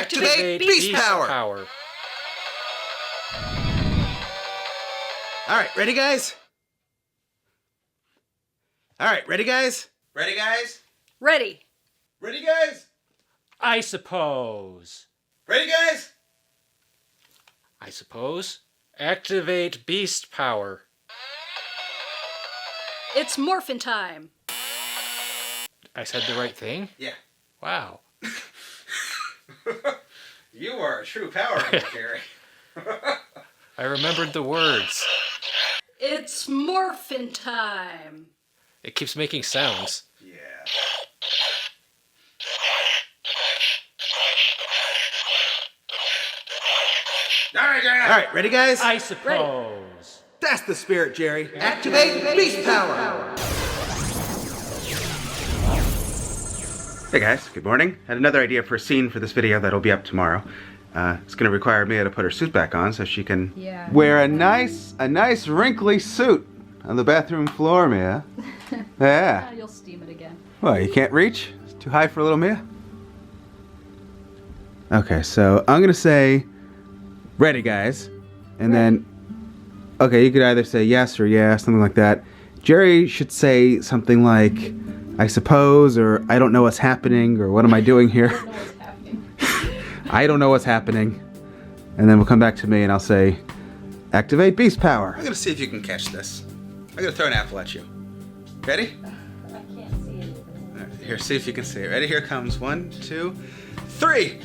Activate Beast Power! Alright, ready guys? Alright, ready guys? Ready guys? Ready. Ready guys? I suppose. Ready guys? I suppose. Activate Beast Power. It's morphin' time. I said the right thing? Yeah. Wow. You are a true power ranger, Jerry. I remembered the words. It's morphin' time. It keeps making sounds. Yeah. Alright, ready guys? I suppose. That's the spirit, Jerry. Activate Beast Power! Hey guys, good morning. Had another idea for a scene for this video that'll be up tomorrow. It's gonna require Mia to put her suit back on so she can wear a nice wrinkly suit on the bathroom floor, Mia. Yeah. You'll steam it again. Well, you can't reach? It's too high for little Mia? Okay, so I'm gonna say, ready guys, and then, okay, you could either say yes or yeah, something like that. Jerry should say something like, I suppose, or I don't know what's happening, or what am I doing here? I don't know what's happening. I don't know what's happening. And then we'll come back to me and I'll say, activate Beast Power. I'm gonna see if you can catch this. I'm gonna throw an apple at you. Ready? I can't see it. All right, here, see if you can see it. Ready? Here comes 1, 2, 3.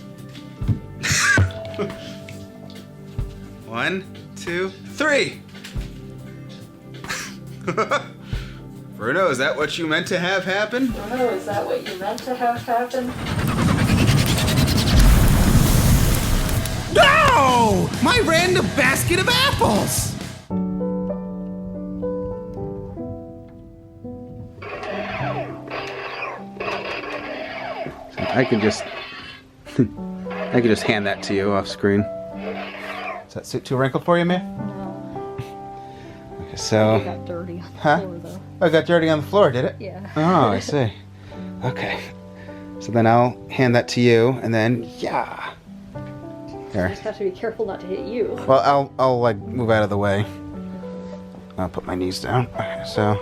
1, 2, 3. Bruno, is that what you meant to have happen? Bruno, is that what you meant to have happen? No! My random basket of apples! I can just hand that to you off screen. Is that suit too wrinkled for you, man? No. Okay, so. It got dirty on the floor, though. Oh, it got dirty on the floor, did it? Yeah. Oh, I see. Okay. So then I'll hand that to you, and then, yeah. You There. just have to be careful not to hit you. Well, I'll like move out of the way. I'll put my knees down. Okay, so.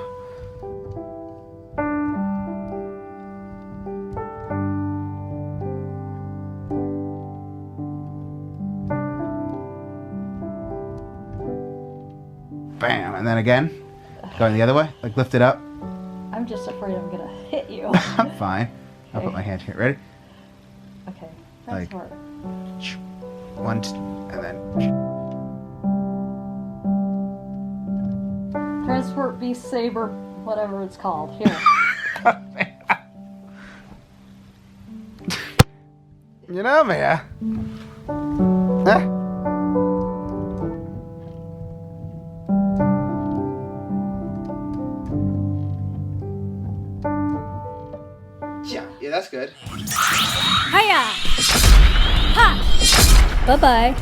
Bam, and then again, going the other way, like lift it up. I'm just afraid I'm gonna hit you. I'm fine. I'll put my hand here. Ready? Okay. Like- Transport. 1, 2, and then. Transport Beast Saber, whatever it's called. Here. You know, Mia. Ah. Yeah, that's good. Hiya! Ha! Bye-bye.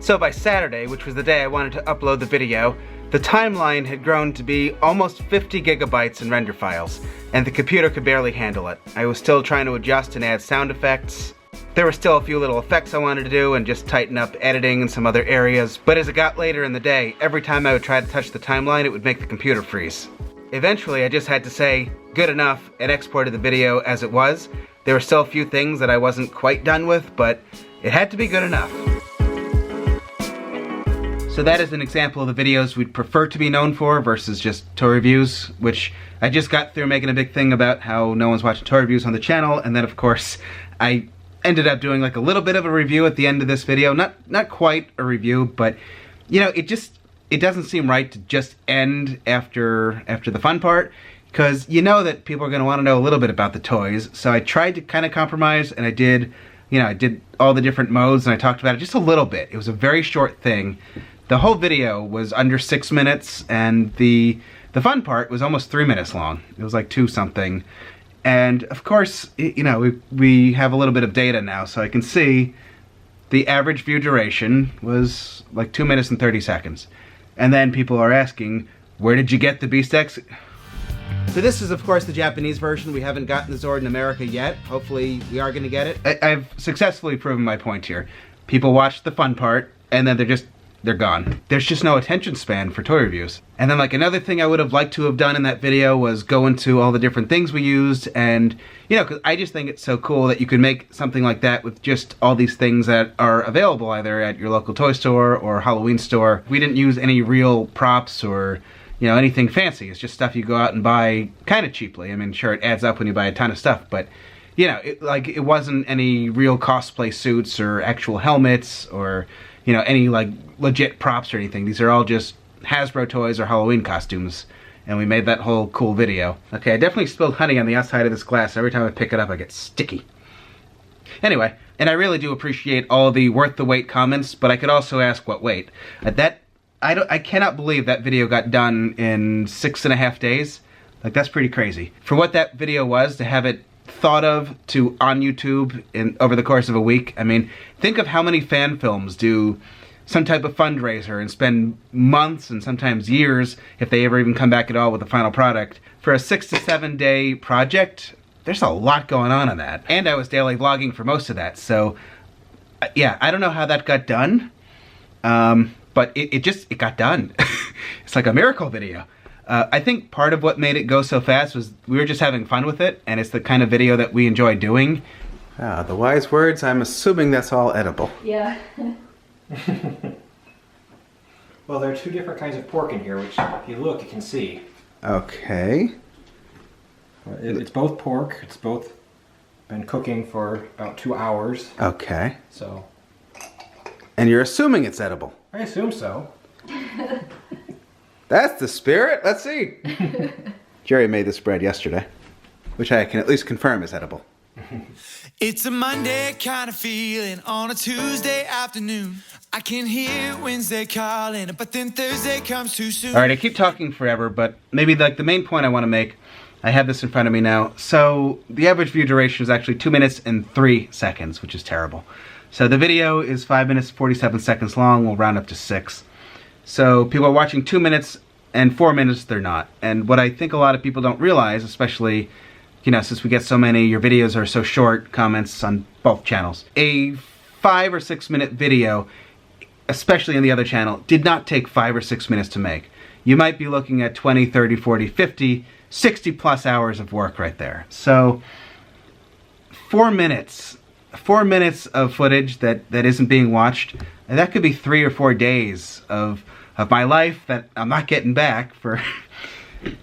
So by Saturday, which was the day I wanted to upload the video, the timeline had grown to be almost 50 gigabytes in render files, and the computer could barely handle it. I was still trying to adjust and add sound effects. There were still a few little effects I wanted to do and just tighten up editing in some other areas, but as it got later in the day, every time I would try to touch the timeline, it would make the computer freeze. Eventually, I just had to say, good enough, and exported the video as it was. There were still a few things that I wasn't quite done with, but it had to be good enough. So that is an example of the videos we'd prefer to be known for versus just toy reviews, which I just got through making a big thing about how no one's watching toy reviews on the channel, and then of course, I ended up doing like a little bit of a review at the end of this video. Not quite a review, but you know, it doesn't seem right to just end after the fun part, because you know that people are going to want to know a little bit about the toys. So I tried to kind of compromise, and I did all the different modes, and I talked about it just a little bit. It was a very short thing. The whole video was under 6 minutes, and the fun part was almost 3 minutes long. It was like 2 something. And of course, you know, we have a little bit of data now, so I can see the average view duration was like 2 minutes and 30 seconds. And then people are asking, where did you get the Beast X? So this is, of course, the Japanese version. We haven't gotten the Zord in America yet. Hopefully, we are going to get it. I've successfully proven my point here. People watch the fun part, and then they're gone. There's just no attention span for toy reviews. And then, like, another thing I would have liked to have done in that video was go into all the different things we used, and, you know, because I just think it's so cool that you can make something like that with just all these things that are available either at your local toy store or Halloween store. We didn't use any real props or, you know, anything fancy. It's just stuff you go out and buy kind of cheaply. I mean, sure, it adds up when you buy a ton of stuff, but, you know, it wasn't any real cosplay suits or actual helmets or, you know, any, like, legit props or anything. These are all just Hasbro toys or Halloween costumes, and we made that whole cool video. Okay, I definitely spilled honey on the outside of this glass. Every time I pick it up, I get sticky. Anyway, and I really do appreciate all the worth the wait comments, but I could also ask what wait. I cannot believe that video got done in 6.5 days. Like, that's pretty crazy. For what that video was, to have it thought of on YouTube over the course of a week. I mean, think of how many fan films do some type of fundraiser and spend months and sometimes years, if they ever even come back at all with the final product. For a 6 to 7 day project, there's a lot going on in that. And I was daily vlogging for most of that, so yeah, I don't know how that got done. But it got done. It's like a miracle video. I think part of what made it go so fast was we were just having fun with it, and it's the kind of video that we enjoy doing. The wise words, I'm assuming that's all edible. Yeah. Well, there are two different kinds of pork in here, which if you look, you can see. Okay. It's both pork. It's both been cooking for about 2 hours. Okay. So. And you're assuming it's edible? I assume so. That's the spirit. Let's see. Jerry made this bread yesterday, which I can at least confirm is edible. It's a Monday kind of feeling on a Tuesday afternoon. I can hear Wednesday calling, but then Thursday comes too soon. All right, I keep talking forever, but maybe like the main point I want to make, I have this in front of me now. So the average view duration is actually 2 minutes and 3 seconds, which is terrible. So the video is 5 minutes, 47 seconds long. We'll round up to 6. So people are watching 2 minutes and 4 minutes, they're not. And what I think a lot of people don't realize, especially, you know, since we get so many, your videos are so short, comments on both channels. A 5 or 6 minute video, especially in the other channel, did not take 5 or 6 minutes to make. You might be looking at 20, 30, 40, 50, 60 plus hours of work right there. So 4 minutes of footage that isn't being watched, and that could be 3 or 4 days of my life that I'm not getting back for,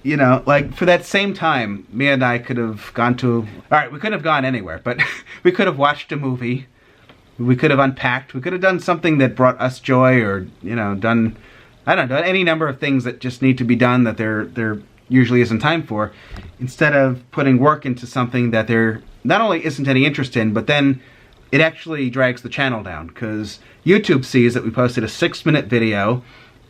you know, like for that same time, me and I could have gone to, alright, we couldn't have gone anywhere, but we could have watched a movie, we could have unpacked, we could have done something that brought us joy, or, you know, done, I don't know, any number of things that just need to be done that there usually isn't time for, instead of putting work into something that there not only isn't any interest in, but then it actually drags the channel down, because YouTube sees that we posted a 6-minute video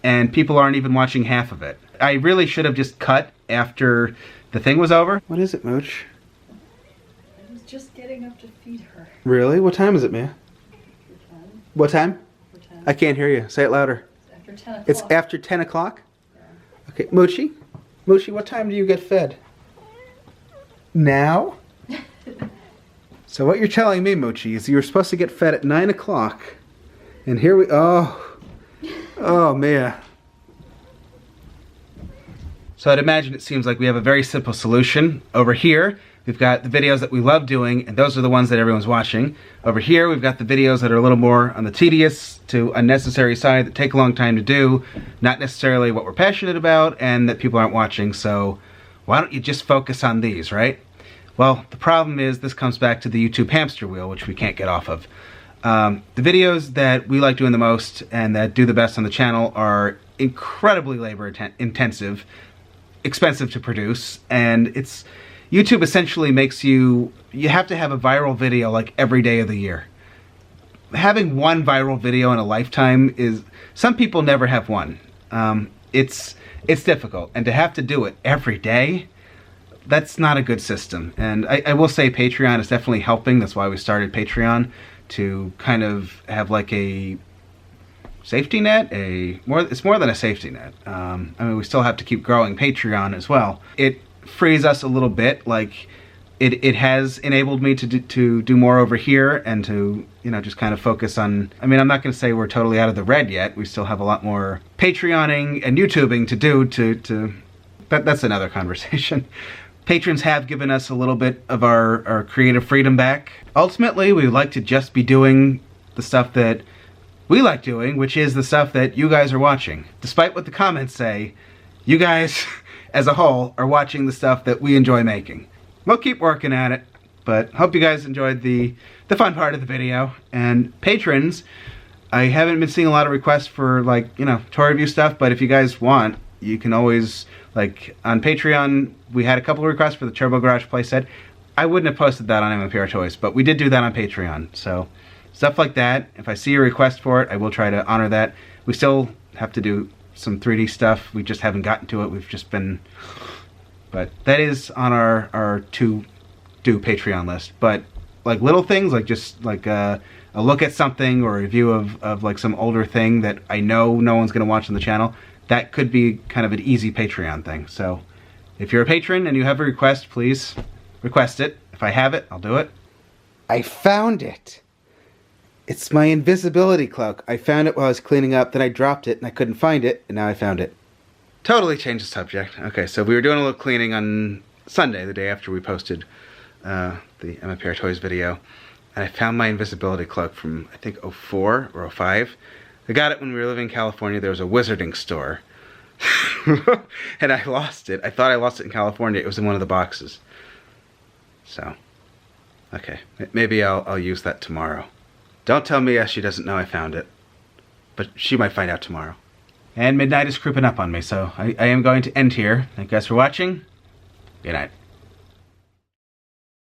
and people aren't even watching half of it. I really should have just cut after the thing was over. What is it, Mooch? I was just getting up to feed her. Really? What time is it, Mia? For 10. What time? For 10. I can't hear you. Say it louder. It's after 10 o'clock. It's after 10 o'clock? Yeah. Okay, Moochie? Moochie, what time do you get fed? Now? So what you're telling me, Moochie, is you were supposed to get fed at 9 o'clock. And here we... Oh, Mia. So I'd imagine it seems like we have a very simple solution. Over here, we've got the videos that we love doing, and those are the ones that everyone's watching. Over here, we've got the videos that are a little more on the tedious to unnecessary side that take a long time to do, not necessarily what we're passionate about, and that people aren't watching. So why don't you just focus on these, right? Well, the problem is this comes back to the YouTube hamster wheel, which we can't get off of. The videos that we like doing the most and that do the best on the channel are incredibly labor intensive, expensive to produce, and YouTube essentially makes you have to have a viral video like every day of the year. Having one viral video in a lifetime is, some people never have one. It's difficult, and to have to do it every day, that's not a good system. And I will say Patreon is definitely helping. That's why we started Patreon, to kind of have like a safety net, it's more than a safety net. I mean, we still have to keep growing Patreon as well. It frees us a little bit. Like, it has enabled me to do more over here and to, you know, just kind of focus on, I mean, I'm not going to say we're totally out of the red yet. We still have a lot more Patreoning and YouTubing to do that's another conversation. Patrons have given us a little bit of our creative freedom back. Ultimately, we would like to just be doing the stuff that we like doing, which is the stuff that you guys are watching. Despite what the comments say, you guys, as a whole, are watching the stuff that we enjoy making. We'll keep working at it, but hope you guys enjoyed the fun part of the video. And patrons, I haven't been seeing a lot of requests for, like, you know, toy review stuff, but if you guys want, you can always, like, on Patreon, we had a couple of requests for the Turbo Garage playset. I wouldn't have posted that on MMPRtoys, but we did do that on Patreon. So, stuff like that, if I see a request for it, I will try to honor that. We still have to do some 3D stuff. We just haven't gotten to it. We've just been... But that is on our to-do Patreon list. But, like, little things, like just, like, a look at something or a review of like, some older thing that I know no one's going to watch on the channel, that could be kind of an easy Patreon thing. So, if you're a patron and you have a request, please request it. If I have it, I'll do it. I found it! It's my invisibility cloak. I found it while I was cleaning up, then I dropped it and I couldn't find it, and now I found it. Totally changed the subject. Okay, so we were doing a little cleaning on Sunday, the day after we posted the MMPRtoys video, and I found my invisibility cloak from, I think, 04 or 05. I got it when we were living in California. There was a wizarding store, and I lost it. I thought I lost it in California. It was in one of the boxes. So, okay, maybe I'll use that tomorrow. Don't tell Mia she doesn't know I found it, but she might find out tomorrow. And midnight is creeping up on me, so I am going to end here. Thank you guys for watching. Good night.